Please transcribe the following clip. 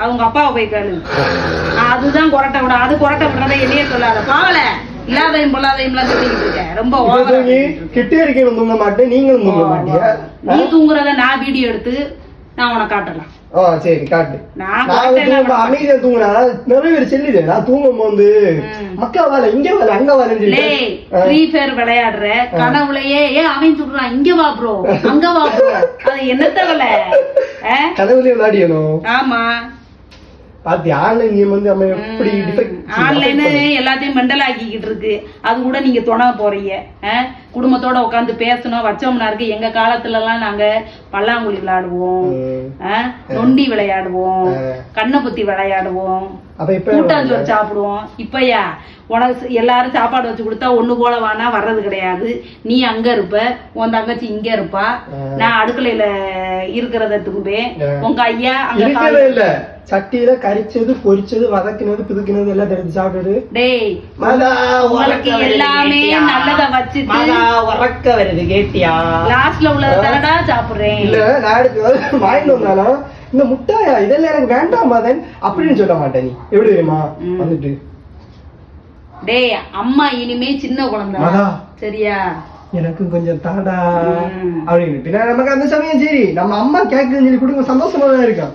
அவங்க அப்பாவை போய் கேளு. அதுதான் கொரட்டை விட. அது கொரட்டை விடுறத என்னையே சொல்லாத. பாவல இல்லாதையும் பொல்லாதையும் சொல்லிக்கிட்டு இருக்கேன். ரொம்ப கிட்டே இருக்கேன் தூங்க மாட்டேன். நீங்களும் தூங்க மாட்டீங்க. நீ தூங்குறத நான் வீடியோ எடுத்து நான் உனக்கு காட்டலாம். சரி காட்டு. அமைதியா தூங்குனா நிறைய பேர் செல்லுது. நான் தூங்கும் போது மக்கா வாழ இங்க வாழ அங்க வாழ ஃப்ரீ ஃபயர் விளையாடுற கனவுலயே ஏன் அவன் சொல்றான் இங்க வா ப்ரோ அங்க வா ப்ரோ. அது என்னத்த வேலை? கனவுலயே விளையாடியணும். ஆமா பாத்தி ஆன்லைன் கேம் வந்து நம்ம எப்படி ஆன்லைன் எல்லாத்தையும் மெண்டல் ஆக்கிக்கிட்டு இருக்கு. அது கூட நீங்க துணை போறீங்க. குடும்பத்தோட உட்காந்து பேசணும் வச்சோம்னா இருக்கு. எங்க காலத்துல எல்லாம் நாங்க பல்லாங்குழி விளையாடுவோம், நொண்டி விளையாடுவோம், கண்ணை புத்தி விளையாடுவோம், கூட்டாஞ்சோறு சாப்பிடுவோம். இப்பயா உனக்கு எல்லாரும் சாப்பாடு வச்சு கொடுத்தா ஒண்ணு போல வானா வர்றது கிடையாது. நீ அங்க இருப்ப, உன் தங்கச்சி இங்க இருப்பா, நான் அடுக்கலையில இருக்கிறத தும்பேன். உங்க ஐயா அங்க இல்ல சட்டியில கரிச்சது பொரிச்சது வதக்கினது பிதுக்கினது எல்லாம் தெரிஞ்சு சாப்பிடுது. டேய் உங்களுக்கு எல்லாமே நல்லத வச்சுட்டு உறக்க வருது கேட்டியா? லாஸ்ட்ல உள்ளத தரடா சாப்பிடுறேன். இல்ல நான் எடுத்து வாங்கிட்டு வந்தாலும் இந்த முட்டாயா இதெல்லாம் எனக்கு வேண்டாம் மதன் அப்படின்னு சொல்ல மாட்டேன். நீ எப்படி தெரியுமா வந்துட்டு டேய் அம்மா இனிமே சின்ன குழந்தை சரியா? எனக்கு கொஞ்சம் தாடா அப்படின்னு நமக்கு அந்த சமயம் சரி நம்ம அம்மா கேக்குதுன்னு சொல்லி கொடுங்க சந்தோஷமா தான் இருக்கும்.